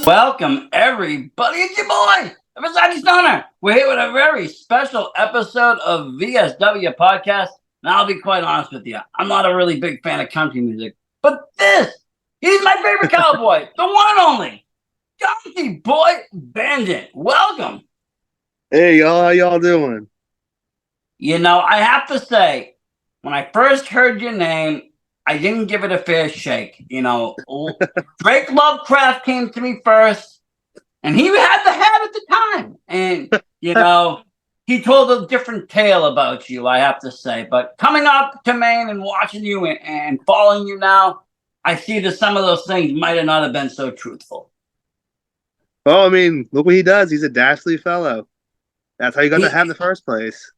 Welcome, everybody. It's your boy, the Versace Stoner. We're here with a very special episode of VSW podcast. And I'll be quite honest with you, I'm not a really big fan of country music, but he's my favorite cowboy, the one and only DunkyBoy Bandit. Welcome. Hey, y'all, how y'all doing? You know, I have to say, when I first heard your name, I didn't give it a fair shake. You know, Drake Lovecraft came to me first, and he had the hat at the time. And, you know, he told a different tale about you, I have to say. But coming up to Maine and watching you and following you now, I see that some of those things might have not have been so truthful. Oh, I mean, look what he does. He's a dastardly fellow. That's how you got the hat in the first place.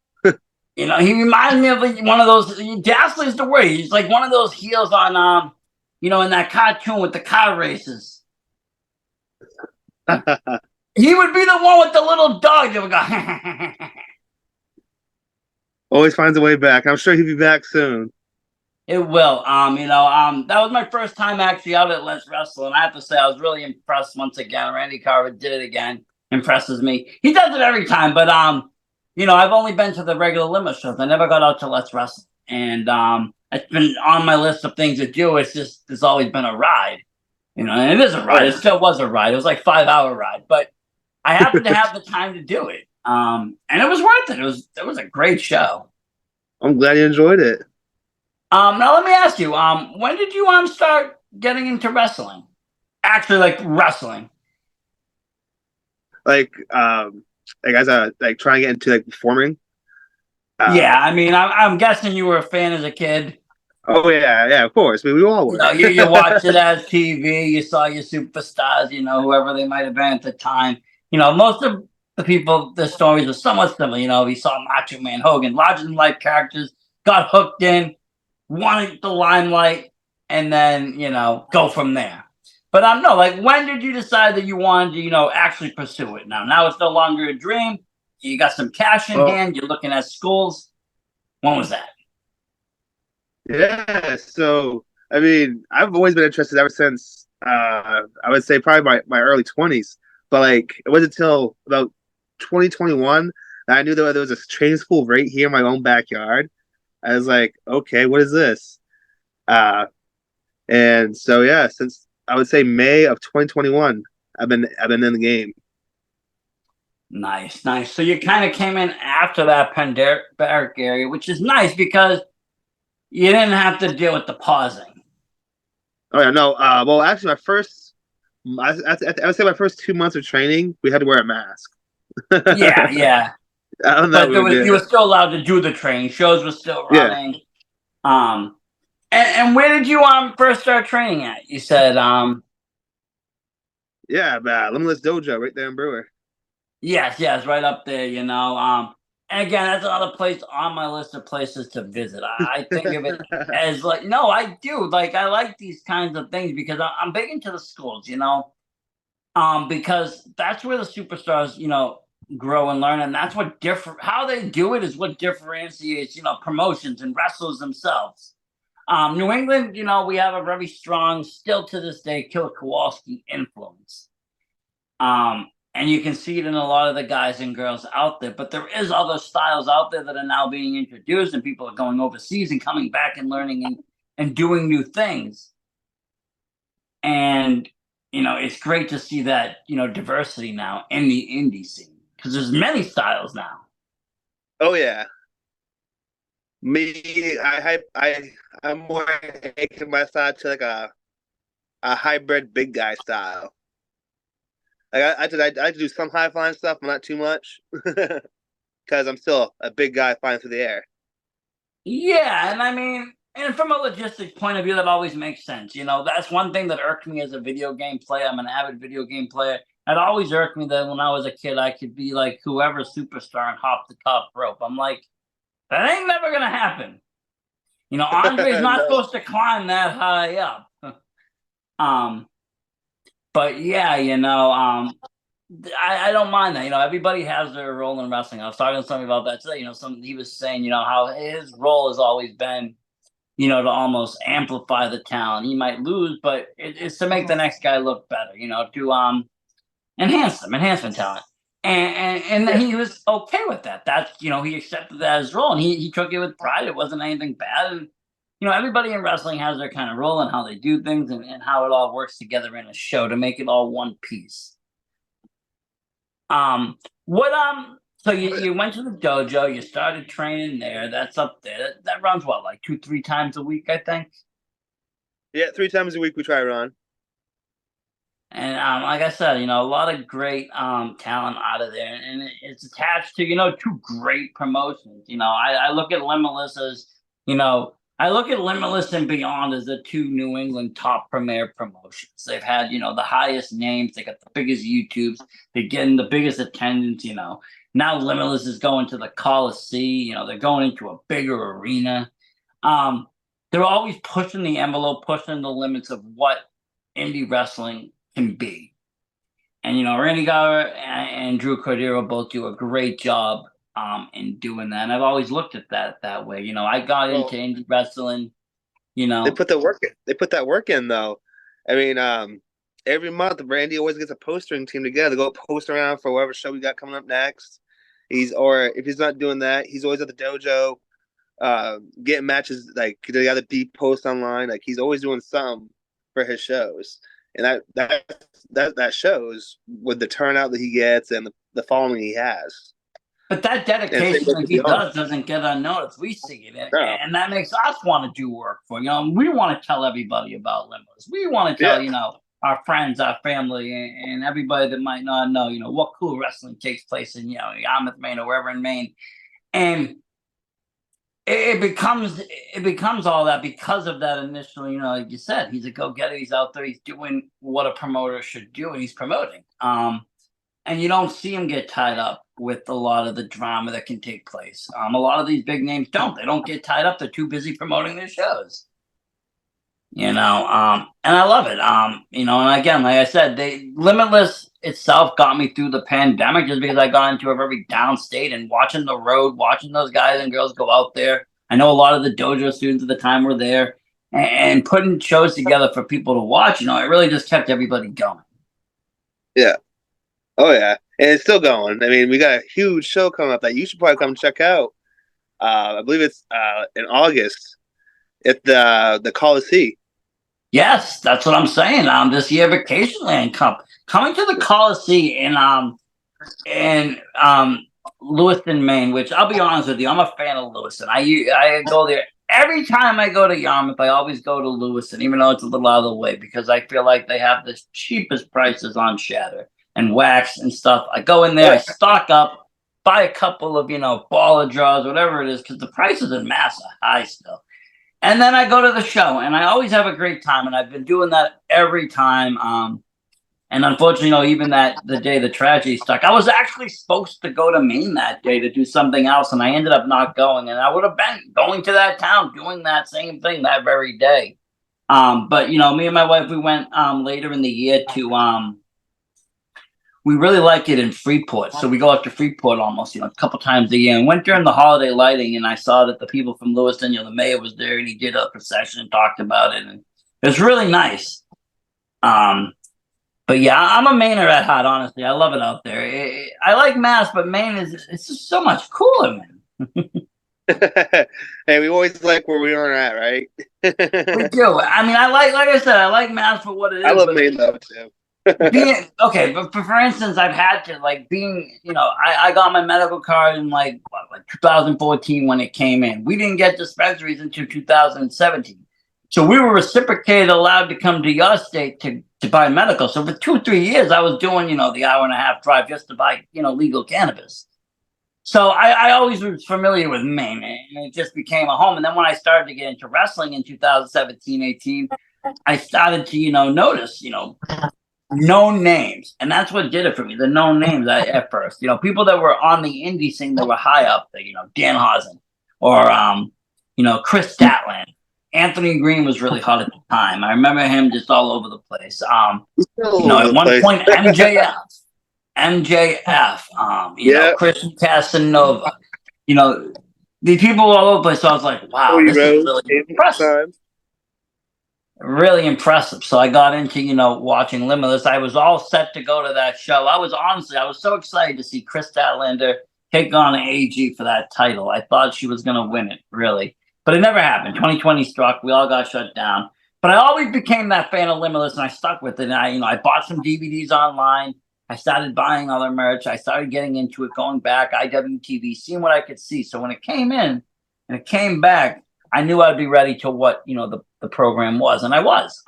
You know, he reminds me of like one of those. Dastardly is the word. He's like one of those heels on, in that cartoon with the car races. He would be the one with the little dog that would go. Always finds a way back. I'm sure he'll be back soon. It will. That was my first time actually out at Let's Wrestle, and I have to say I was really impressed once again. Randy Carver did it again. Impresses me. He does it every time, but I've only been to the regular limit shows. I never got out to Let's Wrestle. And it's been on my list of things to do. It's always been a ride. And it is a ride. It still was a ride. It was like 5-hour ride. But I happened to have the time to do it. And it was worth it. It was a great show. I'm glad you enjoyed it. Now let me ask you, when did you start getting into wrestling? Actually, like wrestling. As trying to get into performing. Yeah, I mean, I'm guessing you were a fan as a kid. Oh yeah, of course. I mean, we all were. You watched it as TV. You saw your superstars. Whoever they might have been at the time. Most of the people, the stories are somewhat similar. We saw Macho Man Hogan, larger than life characters, got hooked in, wanted the limelight, and then go from there. But no, when did you decide that you wanted to, actually pursue it? Now it's no longer a dream. You got some cash in hand. You're looking at schools. When was that? Yeah, so I mean, I've always been interested ever since I would say probably my early 20s. But it wasn't until about 2021 that I knew that there was a training school right here in my own backyard. I was like, okay, what is this? And so yeah, since I would say May of 2021, I've been in the game. Nice. So you kind of came in after that pandemic area, which is nice because you didn't have to deal with the pausing. Oh yeah, no. Well, actually, I would say my first 2 months of training, we had to wear a mask. Yeah. I don't know. But you were still allowed to do the training. Shows were still running. Yeah. And where did you first start training at? You said limitless Dojo right there in Brewer. Yes, right up there. And again, that's another place on my list of places to visit. I think of it as no, I do. I like these kinds of things because I'm big into the schools, because that's where the superstars, grow and learn. And that's how they do it is what differentiates, promotions and wrestlers themselves. New England, we have a very strong, still to this day, Killer Kowalski influence. And you can see it in a lot of the guys and girls out there. But there is other styles out there that are now being introduced, and people are going overseas and coming back and learning and doing new things. And, it's great to see that, diversity now in the indie scene. Because there's many styles now. Oh, yeah. Me, I'm more taking my style to a hybrid big guy style. I do some high flying stuff, but not too much, because I'm still a big guy flying through the air. Yeah, and I mean, and from a logistics point of view, that always makes sense. That's one thing that irked me as a video game player. I'm an avid video game player. It always irked me that when I was a kid, I could be like whoever superstar and hop the top rope. I'm like, that ain't never gonna happen. Andre's not supposed to climb that high up. But yeah, I don't mind that. Everybody has their role in wrestling. I was talking to somebody about that today. He was saying, how his role has always been, to almost amplify the talent. He might lose, but it's to make the next guy look better. enhancement talent. And Yeah. he was okay with that. That's he accepted that as role, and he took it with pride. It wasn't anything bad, and everybody in wrestling has their kind of role and how they do things and how it all works together in a show to make it all one piece. What So you went to the dojo, you started training there. That's up there. That runs what, like 2-3 times a week, I think. Yeah, 3 times a week we try to run. And like I said, a lot of great talent out of there, and it's attached to 2 great promotions. I look at Limitless as I look at Limitless and Beyond as the 2 New England top premier promotions. They've had the highest names, they got the biggest YouTubes, they're getting the biggest attendance. Now Limitless is going to the Coliseum. They're going into a bigger arena. They're always pushing the envelope, pushing the limits of what indie wrestling can be. And Randy Garber and Drew Cordero both do a great job in doing that. And I've always looked at that way. I got into indie wrestling. They put the work in. They put that work in though. I mean, every month Randy always gets a postering team together to go post around for whatever show we got coming up next. Or if he's not doing that, he's always at the dojo, getting matches. Like they got the beat post online. Like he's always doing something for his shows. And that shows with the turnout that he gets and the following he has. But that dedication that he does doesn't get unnoticed. We see it, and that makes us want to do work for him. We want to tell everybody about Limitless. We want to tell our friends, our family, and everybody that might not know what cool wrestling takes place in Yarmouth, Maine, or wherever in Maine, and it becomes all that because of that initial, like you said, he's a go-getter. He's out there. He's doing what a promoter should do, and he's promoting. And you don't see him get tied up with a lot of the drama that can take place. A lot of these big names don't. They don't get tied up. They're too busy promoting their shows. And I love it. And again, like I said, Limitless itself got me through the pandemic just because I got into a very downstate and watching the road, watching those guys and girls go out there. I know a lot of the dojo students at the time were there and putting shows together for people to watch. It really just kept everybody going. Yeah. Oh yeah. And it's still going. I mean, we got a huge show coming up that you should probably come check out. I believe it's in August at the Coliseum. Yes, that's what I'm saying. This year, Vacation Land coming to the Coliseum in Lewiston, Maine. Which I'll be honest with you, I'm a fan of Lewiston. I go there every time I go to Yarmouth. I always go to Lewiston, even though it's a little out of the way, because I feel like they have the cheapest prices on shatter and wax and stuff. I go in there, I stock up, buy a couple of baller draws, whatever it is, because the prices in Mass are high still. And then I go to the show, and I always have a great time, and I've been doing that every time. And unfortunately, even the day the tragedy struck, I was actually supposed to go to Maine that day to do something else, and I ended up not going. And I would have been going to that town, doing that same thing that very day. But me and my wife, we went later in the year to we really like it in Freeport. So we go up to Freeport almost, a couple times a year. And went during the holiday lighting, and I saw that the people from Lewiston, the mayor was there, and he did a procession and talked about it. And it was really nice. But yeah, I'm a Mainer at heart, honestly. I love it out there. I like Mass, but Maine it's just so much cooler, man. Hey, we always like where we are at, right? We do. I mean, like I said, I like Mass for what it is. I love Maine though too. But for instance, I've had to I got my medical card in like 2014 when it came in. We didn't get dispensaries until 2017, so we were reciprocated, allowed to come to your state to buy medical. So for 2-3 years, I was doing the hour-and-a-half drive just to buy legal cannabis. So I always was familiar with Maine, and it just became a home. And then when I started to get into wrestling in 2017-18, I started to notice known names, and that's what did it for me. The known names at first, people that were on the indie scene that were high up there, Dan Hausen or Chris Statland. Anthony Green was really hot at the time. I remember him just all over the place. At one point, MJF, Christian Casanova, these people all over the place. So I was like, wow, this is really impressive. really impressive. So I got into, watching Limitless. I was all set to go to that show. I was so excited to see Chris Statlander take on AG for that title. I thought she was going to win it, really. But it never happened. 2020 struck. We all got shut down. But I always became that fan of Limitless, and I stuck with it. And I bought some DVDs online. I started buying other merch. I started getting into it, going back, IWTV, seeing what I could see. So when it came in and it came back, I knew I'd be ready to what the program was, and I was.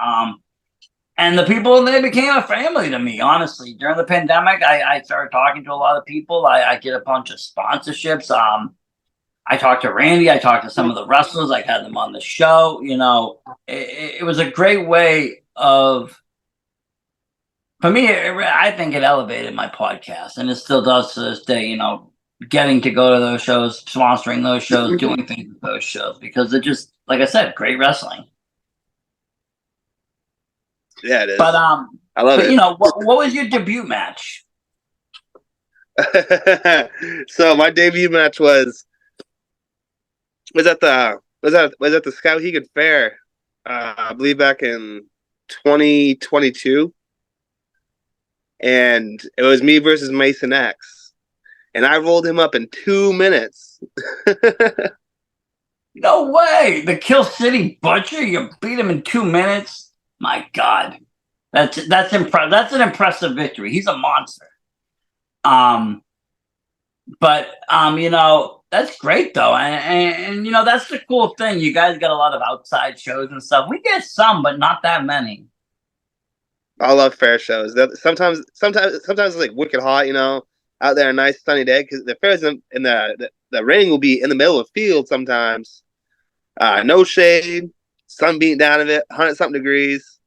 And the people, they became a family to me. Honestly, during the pandemic, I started talking to a lot of people. I did a bunch of sponsorships. I talked to Randy. I talked to some of the wrestlers. I had them on the show. It was a great way of. For me, I think it elevated my podcast, and it still does to this day. Getting to go to those shows, sponsoring those shows, doing things with those shows, because they're just, like I said, great wrestling. Yeah, it is. But I love it. What was your debut match? So my debut match was at the Skowhegan Fair, I believe back in 2022, and it was me versus Mason X. And I rolled him up in 2 minutes. No way! The Kill City Butcher, you beat him in 2 minutes. My God, that's impressive. That's an impressive victory. He's a monster. But that's great though, and that's the cool thing. You guys got a lot of outside shows and stuff. We get some, but not that many. I love fair shows. Sometimes it's like wicked hot, out there on a nice sunny day, because the fairs in the ring will be in the middle of the field sometimes. No shade, sun beating down of it, 100-something degrees.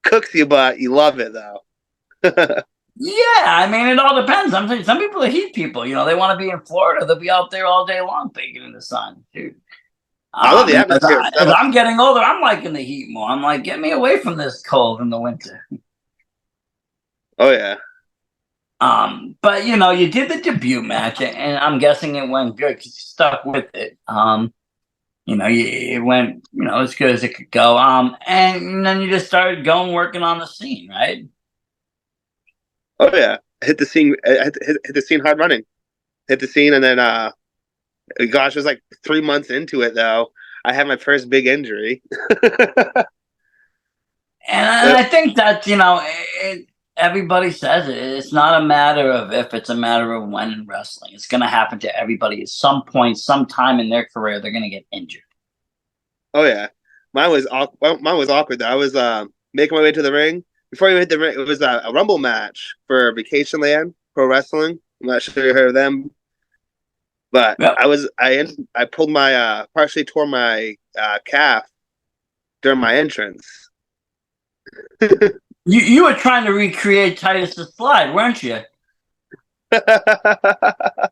Cooks you, but you love it though. Yeah, I mean, it all depends. Some people are heat people. They want to be in Florida. They'll be out there all day long baking in the sun, dude. I love the atmosphere. As I'm getting older, I'm liking the heat more. I'm like, get me away from this cold in the winter. Oh yeah. But you did the debut match, and I'm guessing it went good because you stuck with it. It went, as good as it could go. And then you just started working on the scene, right? Oh yeah. Hit the scene. Hit the scene hard running. Hit the scene, and then gosh, it was like 3 months into it though. I had my first big injury. And I think that everybody says it. It's not a matter of if; it's a matter of when in wrestling. It's going to happen to everybody at some point, sometime in their career. They're going to get injured. Oh yeah, mine was awkward though. I was making my way to the ring. Before you hit the ring, it was a Rumble match for Vacation Land Pro Wrestling. I'm not sure you heard of them, but Yep. I pulled my partially tore my calf during my entrance. You were trying to recreate Titus's slide, weren't you? I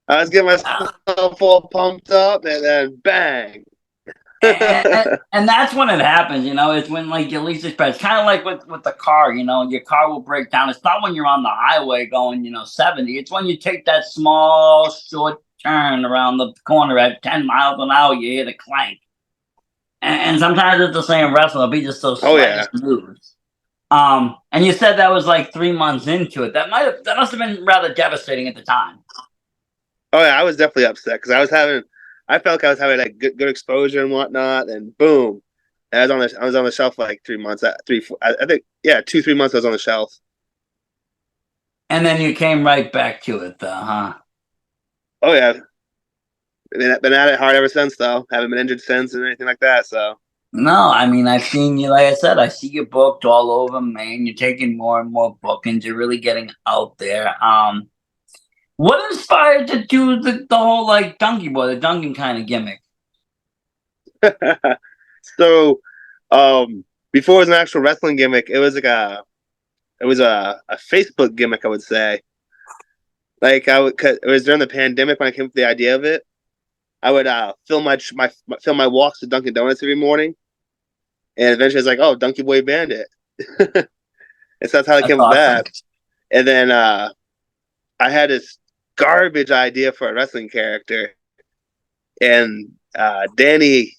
was getting myself all pumped up, and then bang. and that's when it happens, it's when like you least expect. It's kind of like with the car, your car will break down. It's not when you're on the highway going 70. It's when you take that small short turn around the corner at 10 miles an hour, you hear the clank. And sometimes it's the same wrestling. It'll be just those slightest moves. And you said that was like 3 months into it. That must have been rather devastating at the time. Oh yeah, I was definitely upset because I felt like I was having like good exposure and whatnot, and boom, I was on the shelf for like 3 months. I think 2-3 months I was on the shelf. And then you came right back to it, though, huh? Oh yeah, been at it hard ever since though. Haven't been injured since or anything like that. So no, I mean I've seen you. Like I said, I see you booked all over Maine. You're taking more and more bookings. You're really getting out there. What inspired to do the whole like DunkyBoy, the dunking kind of gimmick? so, before it was an actual wrestling gimmick, it was like a Facebook gimmick, I would say. Like cause it was during the pandemic when I came up with the idea of it. I would film my walks to Dunkin' Donuts every morning, and eventually it's like, oh, DunkyBoy Bandit. And so that's how I came up with that. And then I had this garbage idea for a wrestling character, and Danny,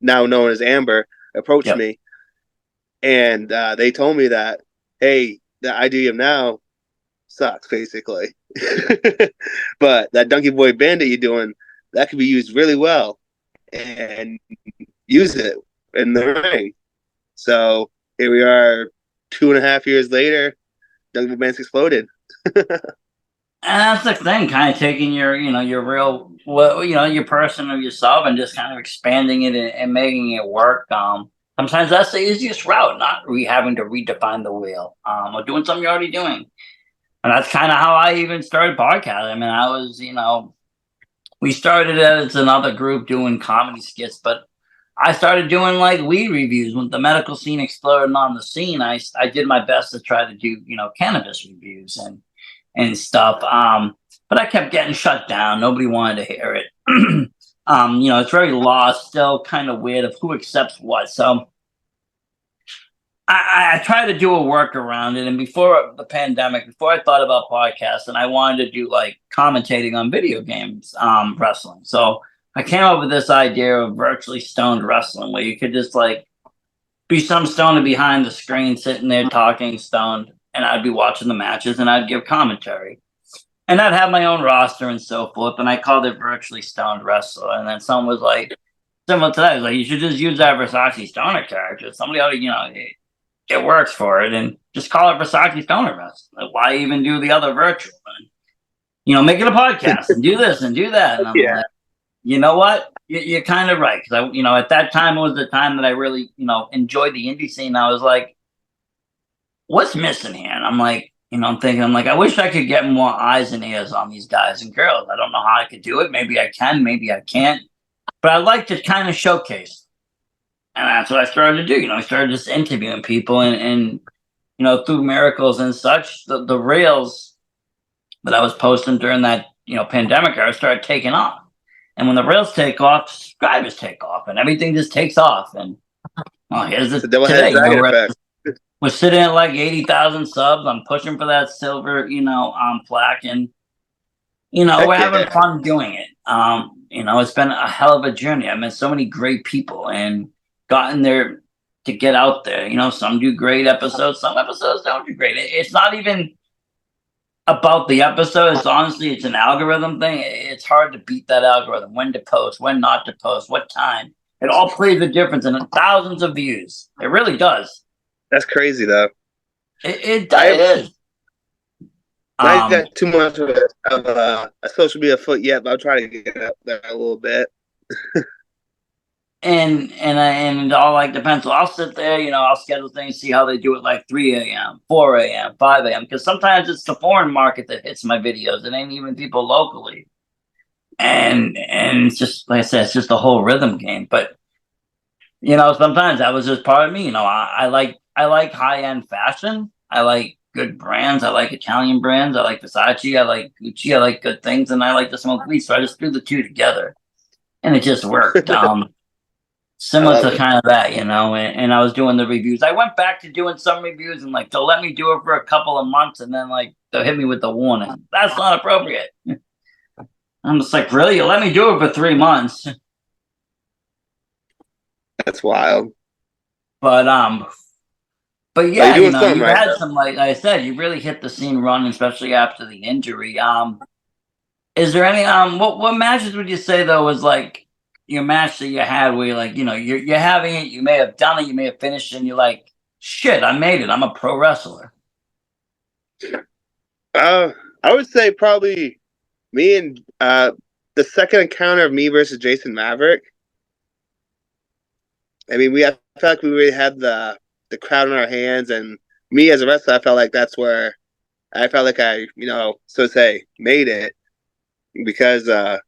now known as Amber, approached Yep. me, and they told me that, hey, the IDM now sucks, basically. But that DunkyBoy Bandit you're doing, that could be used really well, and use it in the ring. So here we are, 2.5 years later. DunkyBoy Bandit's exploded. And that's the thing, kind of taking your, your real, well, your person of yourself and just kind of expanding it and making it work. Sometimes that's the easiest route, not having to redefine the wheel, or doing something you're already doing. And that's kind of how I even started podcasting. I mean, I was, we started as another group doing comedy skits, but I started doing like weed reviews when the medical scene exploded on the scene. I did my best to try to do, cannabis reviews and stuff. But I kept getting shut down. Nobody wanted to hear it. It's very lost, still kind of weird of who accepts what. So I try to do a work around it. And before the pandemic, before I thought about podcasts, and I wanted to do like commentating on video games, wrestling. So I came up with this idea of virtually stoned wrestling, where you could just like be some stoner behind the screen, sitting there talking stoned, and I'd be watching the matches and I'd give commentary. And I'd have my own roster and so forth. And I called it Virtually Stoned Wrestler. And then someone was like, similar to that, was like, you should just use that Versace Stoner character. Somebody ought to, it works for it. And just call it Versace Stoner Wrestler. Like, why even do the other virtual? And, make it a podcast and do this and do that. And I'm like, you know what? You're kind of right. Because, at that time, it was the time that I really, enjoyed the indie scene. I was like, what's missing here? And I'm like, I'm thinking, I wish I could get more eyes and ears on these guys and girls. I don't know how I could do it. Maybe I can, maybe I can't. But I'd like to kind of showcase. And that's what I started to do. I started just interviewing people and through miracles and such, the reels that I was posting during that, pandemic era started taking off. And when the reels take off, subscribers take off and everything just takes off. And here's the today. We're sitting at like 80,000 subs. I'm pushing for that silver, plaque, and we're having fun doing it. It's been a hell of a journey. I met so many great people and gotten there to get out there. Some do great episodes, some episodes don't do great. It's not even about the episode. It's an algorithm thing. It's hard to beat that algorithm. When to post, when not to post, what time. It all plays a difference in thousands of views. It really does. That's crazy, though. It is. I got too much of a social media foot yet, but I'm trying to get up there a little bit. and it all like depends. So I'll sit there, I'll schedule things, see how they do it, like 3 a.m., 4 a.m., 5 a.m. Because sometimes it's the foreign market that hits my videos. It ain't even people locally. And it's just like I said, it's just a whole rhythm game. But sometimes that was just part of me. I like high-end fashion. I like good brands. I like Italian brands. I like Versace. I like Gucci. I like good things, and I like to smoke weed. So I just threw the two together, and it just worked. Similar to kind of that, and I was doing the reviews. I went back to doing some reviews, and like they'll let me do it for a couple of months, and then like they'll hit me with the warning. That's not appropriate. I'm just like, really? You let me do it for 3 months? That's wild. But yeah, you right had now. some, like I said, you really hit the scene running, especially after the injury. Is there any what matches would you say though was like your match that you had where you're like, you're having it, you may have done it, you may have finished, and you're like, shit, I made it. I'm a pro wrestler. I would say probably me and the second encounter of me versus Jason Maverick. I mean, I felt like we really had the crowd in our hands, and me as a wrestler, I felt like that's where I felt like I, so to say, made it, because that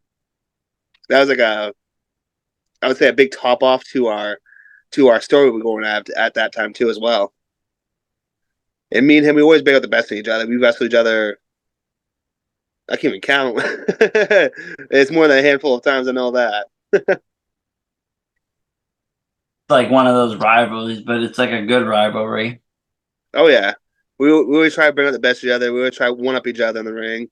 was like I would say a big top off to our story we were going at that time too as well. And me and him, we always bring out the best in each other. We wrestle each other. I can't even count. It's more than a handful of times. I know that. Like one of those rivalries, but it's like a good rivalry. Oh yeah, we always try to bring out the best of each other. We always try to one up each other in the ring.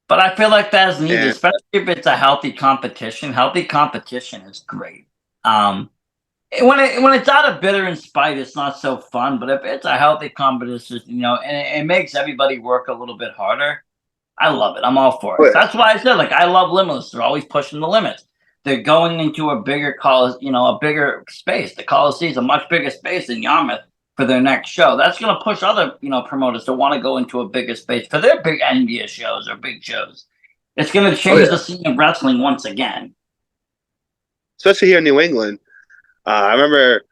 But I feel like that's needed, especially if it's a healthy competition. Healthy competition is great. When it's out of bitter and spite, it's not so fun. But if it's a healthy competition, and it makes everybody work a little bit harder, I love it. I'm all for it. Oh, yeah. That's why I said, like, I love Limitless. They're always pushing the limits. They're going into a bigger a bigger space. The Coliseum is a much bigger space than Yarmouth for their next show. That's going to push other, promoters to want to go into a bigger space for their big NBA shows or big shows. It's going to Oh, change yeah. the scene of wrestling once again. Especially here in New England. I remember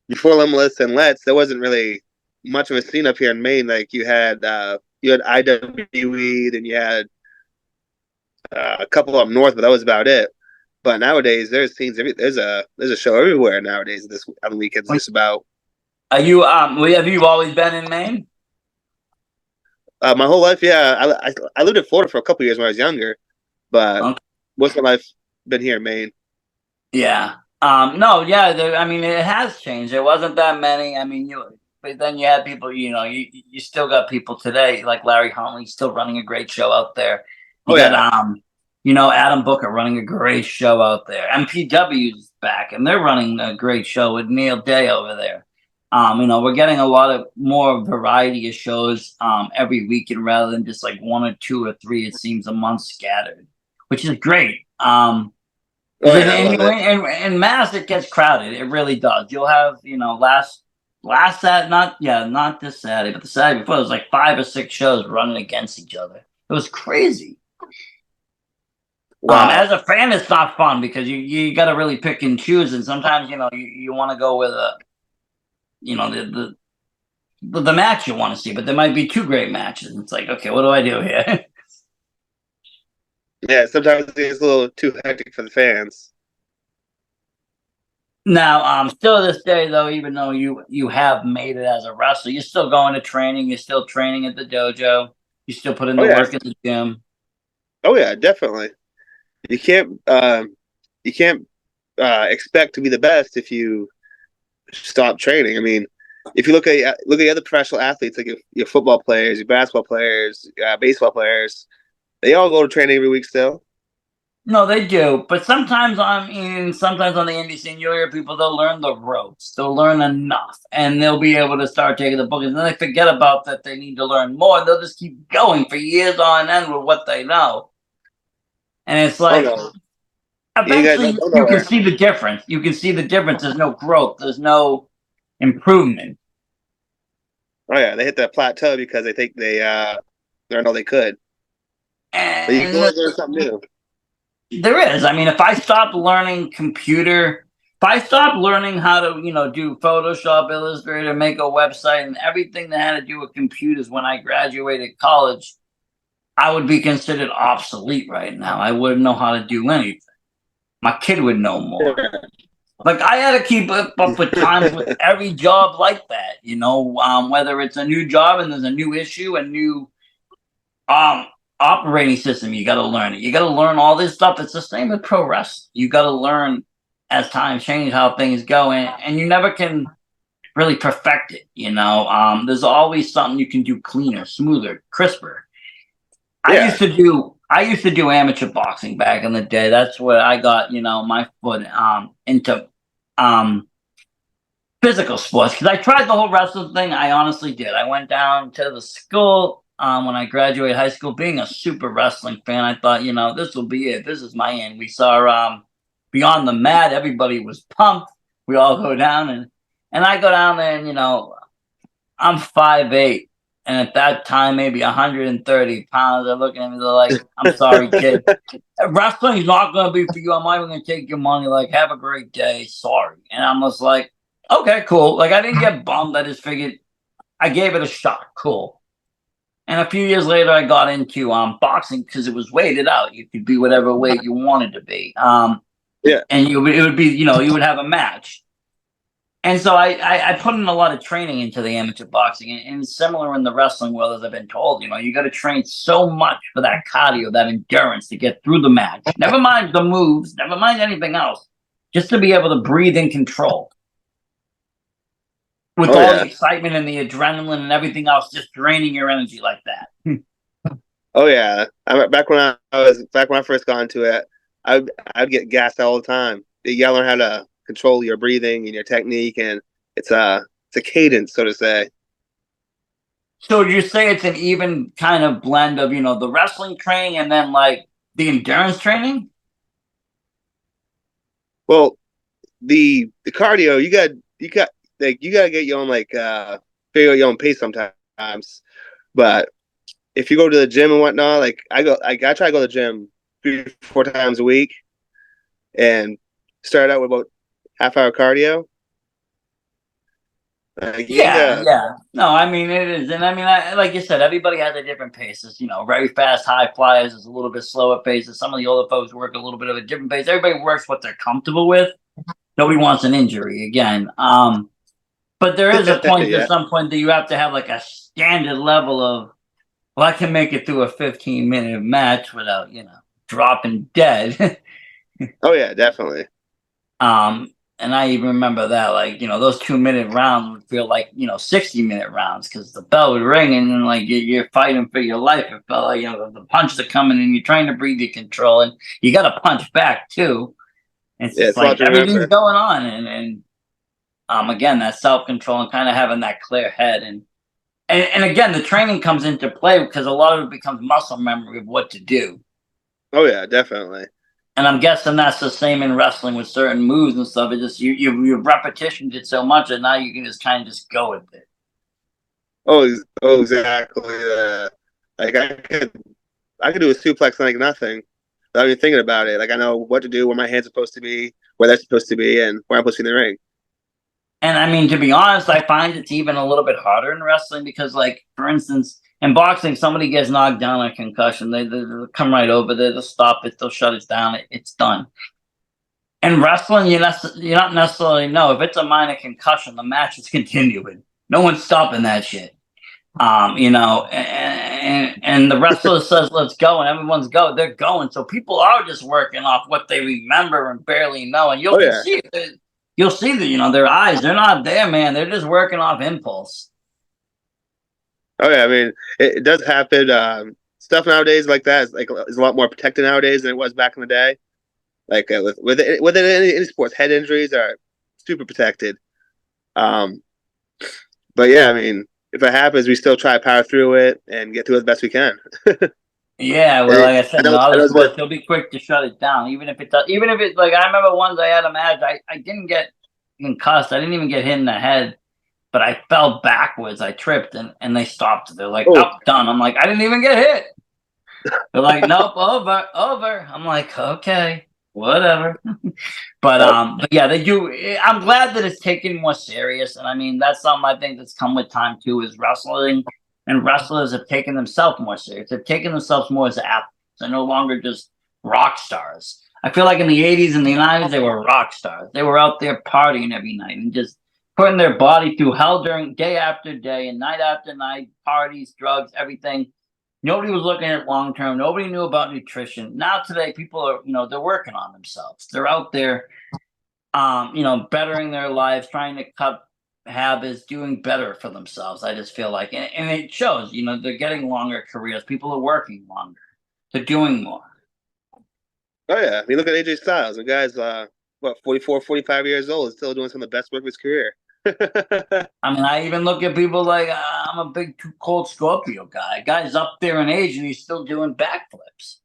before Limitless and Let's, there wasn't really much of a scene up here in Maine. Like you had IWE, then you had a couple up north, but that was about it. But nowadays, there's scenes. There's a show everywhere nowadays. This on the weekends, just about. Are you have you always been in Maine? My whole life, yeah. I lived in Florida for a couple years when I was younger, but Okay. most of my life been here in Maine. Yeah. No, yeah, I mean, it has changed. There wasn't that many. I mean, but then you had people, you still got people today, like Larry Huntley, still running a great show out there. You Oh got, yeah. Adam Booker running a great show out there. MPW's back, and they're running a great show with Neil Day over there. We're getting a lot of more variety of shows every weekend rather than just like one or two or three, it seems, a month scattered, which is great. Oh yeah, I love it. In Mass, it gets crowded. It really does. You'll have, last Saturday, not this Saturday, but the Saturday before, there was like 5 or 6 shows running against each other. It was crazy. Wow. As a fan, it's not fun because you got to really pick and choose, and sometimes you want to go with the match you want to see, but there might be 2 great matches. It's like, okay, what do I do here? Yeah, sometimes it's a little too hectic for the fans. Now, still to this day, though, even though you have made it as a wrestler, you're still going to training. You're still training at the dojo. You still put in Oh the yeah. work at the gym. Oh yeah, definitely. You can't expect to be the best if you stop training. I mean, if you look at other professional athletes, like your football players, your basketball players, baseball players, they all go to training every week still. No, they do, but sometimes sometimes on the indie scene, you'll hear people, they'll learn the ropes, they'll learn enough, and they'll be able to start taking the book, and then they forget about that they need to learn more. They'll just keep going for years on end with what they know, and it's Oh like no, you guys eventually don't go you can nowhere. see the difference. You can see the difference. There's no growth. There's no improvement. Oh yeah, they hit that plateau because they think they learned all they could. But you can And always learn something new. there is. I mean, if I stopped learning if I stopped learning how to, do Photoshop, Illustrator, make a website, and everything that had to do with computers when I graduated college, I would be considered obsolete right now. I wouldn't know how to do anything. My kid would know more. Like, I had to keep up with times with every job like that, whether it's a new job and there's a new issue, a new um operating system, you got to learn it. You got to learn all this stuff. It's the same with pro wrestling. You got to learn as times change how things go, and you never can really perfect it. There's always something you can do cleaner, smoother, crisper. Yeah. I used to do amateur boxing back in the day. That's where I got my foot into physical sports, because I tried the whole wrestling thing. I honestly did. I went down to the school when I graduated high school, being a super wrestling fan. I thought, this will be it. This is my end. We saw Beyond the Mat. Everybody was pumped. We all go down, and I go down there, and I'm 5'8", and at that time maybe 130 pounds. They're looking at me. They're like, "I'm sorry, kid. Wrestling's not going to be for you. I'm not even going to take your money. Like, have a great day. Sorry." And I was like, okay, cool. Like, I didn't get bummed. I just figured I gave it a shot. Cool. And a few years later, I got into boxing because it was weighted out. You could be whatever weight you wanted to be. Yeah. And it would be, you would have a match. And so I put in a lot of training into the amateur boxing, and similar in the wrestling world, as I've been told. You got to train so much for that cardio, that endurance to get through the match. Never mind the moves, never mind anything else, just to be able to breathe in control. With all the excitement and the adrenaline and everything else, just draining your energy like that. Oh yeah. Back when I first got into it, I'd get gassed all the time. You gotta learn control your breathing and your technique, and it's a cadence, so to say. So you say it's an even kind of blend of, the wrestling training and then like the endurance training? Well, the cardio, you gotta get your own figure out your own pace sometimes. But if you go to the gym and whatnot, I try to go to the gym 3 4 times a week and start out with about half-hour cardio. Yeah, yeah. No, I mean it is, and I mean, like you said, everybody has a different paces. Very fast high flyers is a little bit slower paces. Some of the older folks work a little bit of a different pace. Everybody works what they're comfortable with. Nobody wants an injury again. But there is a point at Yeah. some point that you have to have like a standard level of, well, I can make it through a 15-minute match without, dropping dead. Oh yeah, definitely. And I even remember that, like, those 2-minute rounds would feel like, 60-minute rounds because the bell would ring and then, like, you're fighting for your life. It felt like, the punches are coming and you're trying to breathe your control and you got to punch back too. It's Yeah, just it's a lot like to everything's remember. going on. And again, that self control and kind of having that clear head. And again, the training comes into play because a lot of it becomes muscle memory of what to do. Oh yeah, definitely. And I'm guessing that's the same in wrestling with certain moves and stuff. It just you've repetitioned it so much, and now you can just kind of just go with it. Oh, exactly. Like I could do a suplex like nothing without even thinking about it. Like I know what to do, where my hands are supposed to be, where they're supposed to be, and where I'm supposed to be in the ring. And I mean, to be honest, I find it's even a little bit harder in wrestling because, like, for instance, in boxing, somebody gets knocked down or concussion, they'll come right over there, they'll stop it, they'll shut it down, it's done. In wrestling, you're not necessarily know if it's a minor concussion, the match is continuing. No one's stopping that shit. And the wrestler says, let's go, and everyone's they're going. So people are just working off what they remember and barely know. And Oh yeah, you'll see that, their eyes, they're not there, man. They're just working off impulse. oh yeah. I mean, it does happen. Stuff nowadays like that is a lot more protected nowadays than it was back in the day. Like with any sports, head injuries are super protected. Um, but yeah, I mean, if it happens, we still try to power through it and get through it the best we can. Yeah, well, And like I said, I other know it's sports, what. they'll be quick to shut it down, even if it does. Even if it, like, I remember once I had a match, I didn't get concussed, I didn't even get hit in the head, but I fell backwards, I tripped, and they stopped. They're like, Oh, "Oh, done." I'm like, "I didn't even get hit." They're like, "Nope, over, over." I'm like, "Okay, whatever." But yeah, they do. I'm glad that it's taken more serious, and I mean that's something I think that's come with time too. Is wrestling and wrestlers have taken themselves more serious. They've taken themselves more as athletes. They're no longer just rock stars. I feel like in the '80s and the '90s they were rock stars. They were out there partying every night and just putting their body through hell during day after day and night after night, parties, drugs, everything. Nobody was looking at long term. Nobody knew about nutrition. Now today, people are, they're working on themselves. They're out there, bettering their lives, trying to cut habits, doing better for themselves. I just feel like, and it shows. They're getting longer careers. People are working longer. They're doing more. oh yeah. I mean, look at AJ Styles. The guy's what 44, 45 years old, is still doing some of the best work of his career. I mean, I even look at people like I'm a big Too Cold Scorpio guy. Guy's up there in age and he's still doing backflips.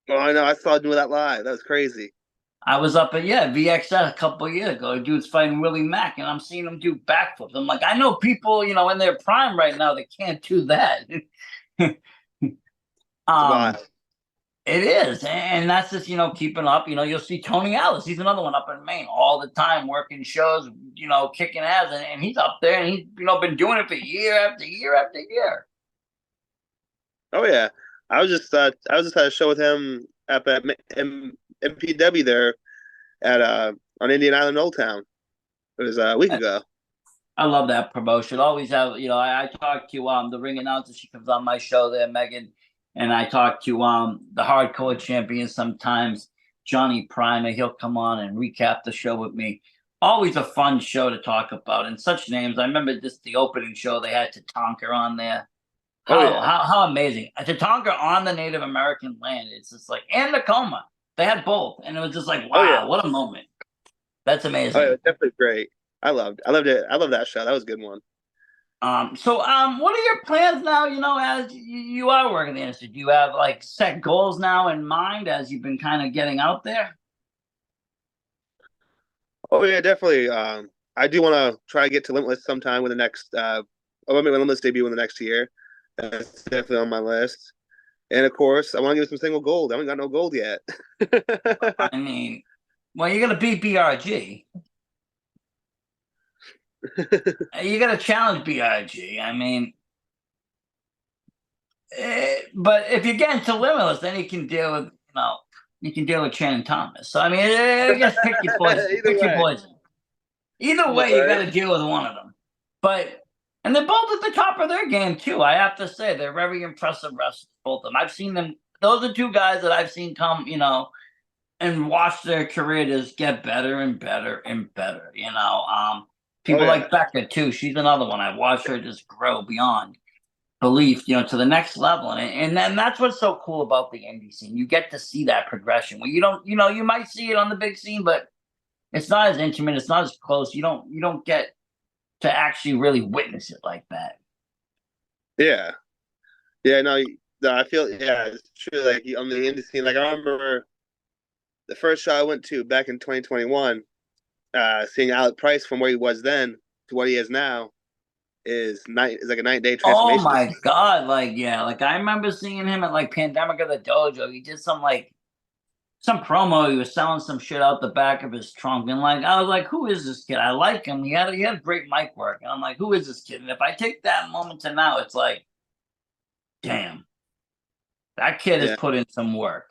Oh, I know. I saw him do that live. That was crazy. I was up at VXS a couple of years ago. Dude's fighting Willie Mack, and I'm seeing him do backflips. I'm like, I know people, in their prime right now that can't do that. It's um, wild. it is, and that's just keeping up. You'll see Tony Ellis. He's another one up in Maine all the time, working shows, kicking ass, and he's up there, and he's been doing it for year after year after year. Oh yeah. I was just at a show with him up at MPW there at on Indian Island, Old Town. It was a week ago. I love that promotion. Always have, I talk to the ring announcer. She comes on my show there, Megan, and I talk to the hardcore champion sometimes, Johnny Primer. He'll come on and recap the show with me. Always a fun show to talk about, and such names. I remember just the opening show they had Tatanka on there. Oh How yeah. how how amazing! Tatanka on the Native American land. It's just like, and Tacoma. They had both, and it was just like, Oh yeah. wow, what a moment. That's Oh, yeah, amazing. definitely great. I loved it. I love that show. That was a good one. What are your plans now? As you are working the industry, do you have like set goals now in mind as you've been kind of getting out there? Oh yeah, definitely. I do want to try to get to Limitless sometime with the next. I want to make my Limitless debut in the next year. That's definitely on my list. And of course, I want to give some single gold. I haven't got no gold yet. I mean, well, you're gonna beat BRG. You got to challenge BRG. I mean, but if you get into Limitless, then you can deal with you can deal with Shannon Thomas. So I mean, I guess pick your poison. Either Pick your way, poison. Either way, you got right? to deal with one of them. But and they're both at the top of their game too. I have to say they're very impressive wrestlers, both of them. I've seen them. Those are two guys that I've seen come, and watch their career just get better and better and better. Oh People yeah, like Becca too. She's another one. I've watched her just grow beyond belief, to the next level. And then that's what's so cool about the indie scene. You get to see that progression where you don't, you might see it on the big scene, but it's not as intimate, it's not as close. You don't get to actually really witness it like that. yeah, yeah. No, I feel yeah. It's true. Like on the indie scene, like I remember the first show I went to back in 2021. Seeing Alec Price from where he was then to what he is now is like a 9-day Oh transformation. my god, like yeah, like I remember seeing him at like Pandemic of the Dojo. He did some promo. He was selling some shit out the back of his trunk, and like I was like, "Who is this kid? I like him. He had great mic work." And I'm like, "Who is this kid?" And if I take that moment to now, it's like, damn, that kid has Yeah. put in some work.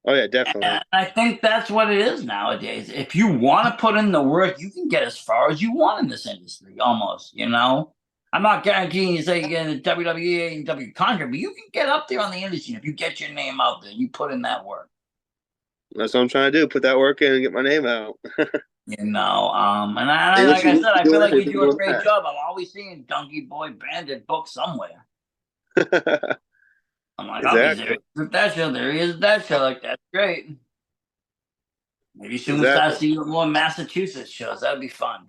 Oh yeah, definitely. And I think that's what it is nowadays. If you want to put in the work, you can get as far as you want in this industry. Almost, I'm not guaranteeing you say you get into WWE and W contract, but you can get up there on the industry if you get your name out there. You put in that work. That's what I'm trying to do. Put that work in and get my name out. And Hey, like I listen, said, I feel doing like this, you do a doing great job. I'm always seeing DunkyBoy Bandit book somewhere. that. I'm like, oh, he's there. Exactly. That show, there he is. That show, like that's great. Maybe soon we'll start Exactly. seeing more Massachusetts shows. That'd be fun.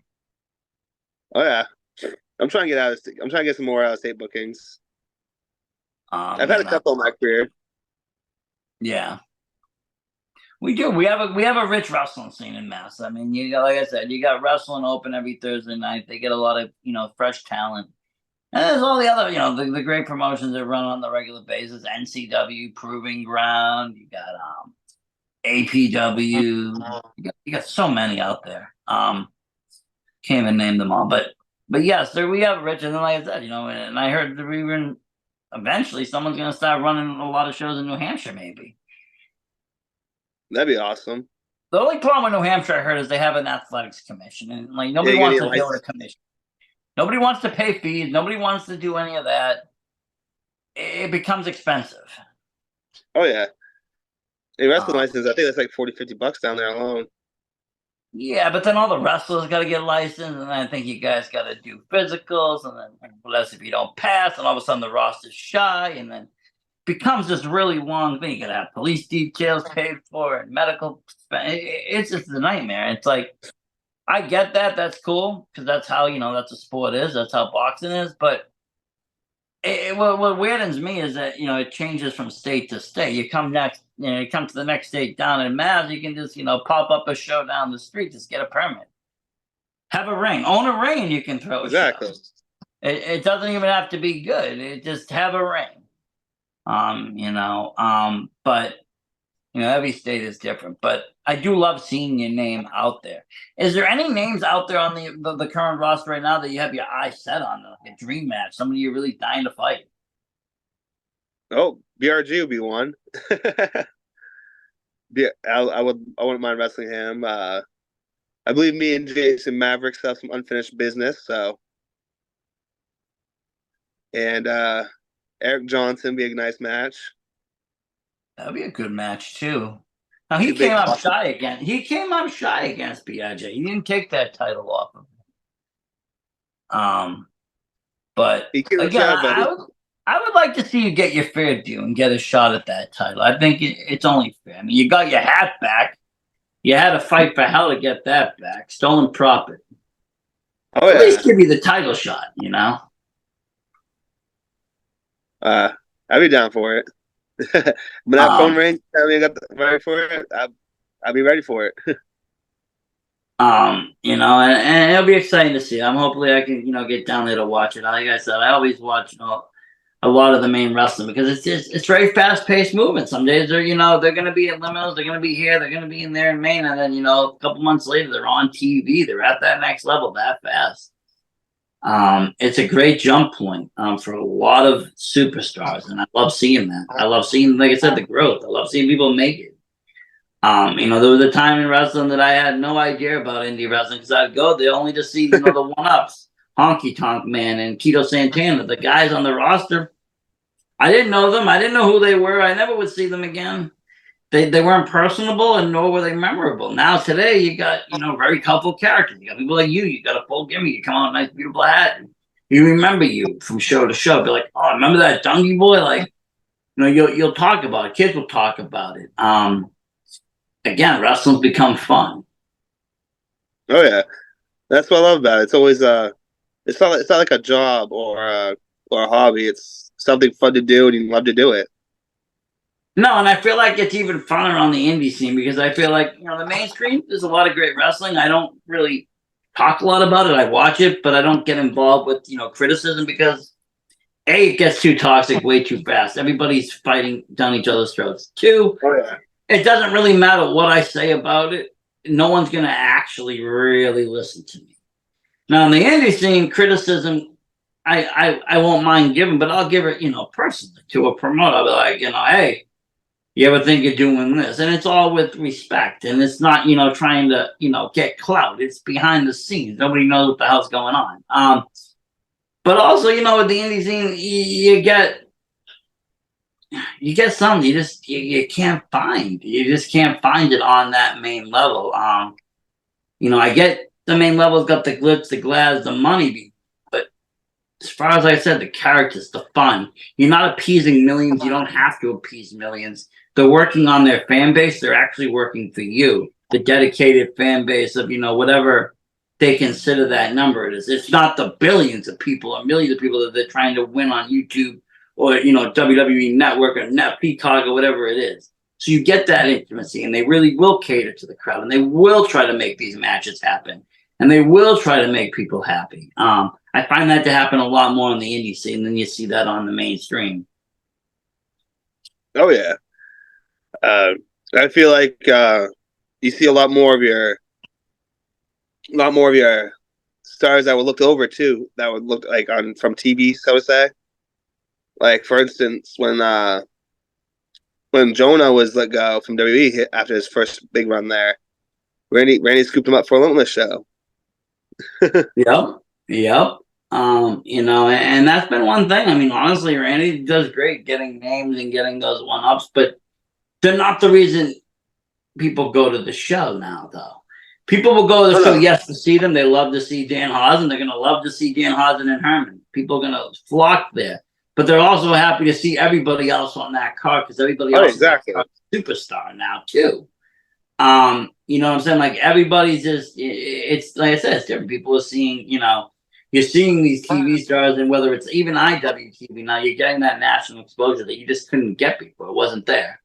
Oh yeah. I'm trying to get out of state. I'm trying to get some more out of state bookings. Um, I've you had a know, couple in my career. yeah, we do. We have a rich wrestling scene in Mass. I mean, like I said, you got wrestling open every Thursday night. They get a lot of fresh talent. And there's all the other, the great promotions that run on the regular basis. NCW, Proving Ground. You got APW. You got so many out there. Can't even name them all, but yes, there we have Rich, and then like I said, and I heard that we were eventually someone's gonna start running a lot of shows in New Hampshire, maybe. That'd be awesome. The only problem with New Hampshire I heard is they have an athletics commission, and like Yeah, nobody you gotta wants get to deal with a licensed. commission. Nobody wants to pay fees. Nobody wants to do any of that. It becomes expensive. Oh yeah. A wrestling Um, license, I think that's like 40, $50 down there alone. Yeah, but then all the wrestlers got to get licensed, and I think you guys got to do physicals, and then unless if you don't pass, and all of a sudden the roster's shy, and then becomes this really long thing. You got to have police details paid for and medical. It's just a nightmare. It's like I get that. That's cool because that's how that's a sport is. That's how boxing is. But what weirdens me is that it changes from state to state. You come to the next state down in Mass, you can just pop up a show down the street, just get a permit, have a ring, own a ring, and you can throw a show. Exactly. It doesn't even have to be good. It just have a ring. But every state is different. But I do love seeing your name out there. Is there any names out there on the current roster right now that you have your eye set on, like a dream match, somebody you're really dying to fight? Oh, BRG would be one. Yeah, I wouldn't mind wrestling him. I believe me and Jason Maverick have some unfinished business, so and Eric Johnson be a nice match. That'd be a good match too. Now he Two came big up shy again. He came up shy against BIJ. He didn't take that title off of him. But he came again, outside, but I would like to see you get your fair due and get a shot at that title. I think it's only fair. I mean, you got your hat back. You had to fight for hell to get that back. Stolen property. Oh At yeah. least give you the title shot, you know? I'd be down for it. When that phone Um, rings, tell me I got ready for it. I'll be ready for it. and it'll be exciting to see. I'm hopefully I can, get down there to watch it. Like I said, I always watch, a lot of the main wrestling because it's very fast paced movement. Some days they're gonna be at limos, they're gonna be here, they're gonna be in there in Maine, and then a couple months later they're on TV. They're at that next level that fast. It's a great jump point for a lot of superstars, and I love seeing that. I love seeing, like I said, the growth. I love seeing people make it. There was a time in wrestling that I had no idea about indie wrestling because I'd go there only to see, the one ups, Honky Tonk Man and Tito Santana, the guys on the roster. I didn't know them. I didn't know who they were. I never would see them again. They weren't personable and nor were they memorable. Now today you got very colorful characters. You got people like you. You got a full gimmick. You come out in a nice beautiful hat. And you remember you from show to show. Be like, oh, remember that Dunky Boy? Like, you'll talk about it. Kids will talk about it. Again, wrestling's become fun. Oh yeah, that's what I love about it. It's always it's not like a job or a hobby. It's something fun to do, and you love to do it. No, and I feel like it's even funner on the indie scene because I feel like the mainstream. There's a lot of great wrestling. I don't really talk a lot about it. I watch it, but I don't get involved with criticism because A, it gets too toxic way too fast. Everybody's fighting down each other's throats. Two, Oh yeah. it doesn't really matter what I say about it. No one's gonna actually really listen to me. Now in the indie scene, criticism I won't mind giving, but I'll give it, personally to a promoter. I'll be like, hey, you ever think you're doing this? And it's all with respect. And it's not, trying to, get clout. It's behind the scenes. Nobody knows what the hell's going on. But also, with the indie scene, you get something you can't find. You just can't find it on that main level. I get the main level's got the glitz, the glads, the money, but as far as I said, the characters, the fun. You're not appeasing millions. You don't have to appease millions. They're working on their fan base. They're actually working for you, the dedicated fan base of whatever they consider that number it is. It's not the billions of people or millions of people that they're trying to win on YouTube or WWE Network or Net Peacock or whatever it is. So you get that intimacy, and they really will cater to the crowd, and they will try to make these matches happen, and they will try to make people happy. I find that to happen a lot more on the indie scene than you see that on the mainstream. Oh yeah. I feel like you see a lot more of your stars that were looked over too. That would look like on from TV, so to say. Like for instance, when Jonah was let go from WWE after his first big run there, Randy scooped him up for a Limitless show. Yep. Yep. And that's been one thing. I mean, honestly, Randy does great getting names and getting those one ups, but they're not the reason people go to the show now, though. People will go to the show, yes, to see them. They love to see Dan Hausen. They're going to love to see Dan Hausen and Herman. People are going to flock there. But they're also happy to see everybody else on that card because everybody else is a superstar now, too. You know what I'm saying? Like, everybody's just, it's like I said, it's different. People are seeing, you're seeing these TV stars, and whether it's even IWTV now, you're getting that national exposure that you just couldn't get before. It wasn't there.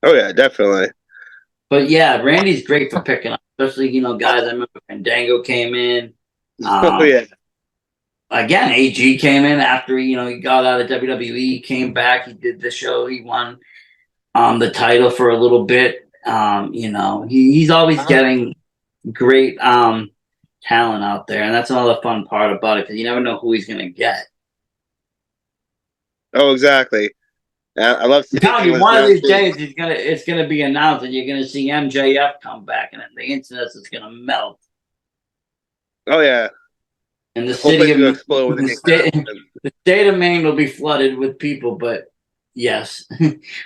Oh yeah, definitely. But yeah, Randy's great for picking up, especially guys. I remember Fandango came in. Oh yeah. Again, AG came in after he got out of WWE, came back, he did the show, he won the title for a little bit. He's always getting great talent out there, and that's another fun part about it because you never know who he's gonna get. Oh exactly. I love I'm seeing telling you, one of these days it's gonna be announced, and you're gonna see MJF come back, and the internet is gonna melt. Oh yeah. And the city of the state of Maine will be flooded with people, but yes,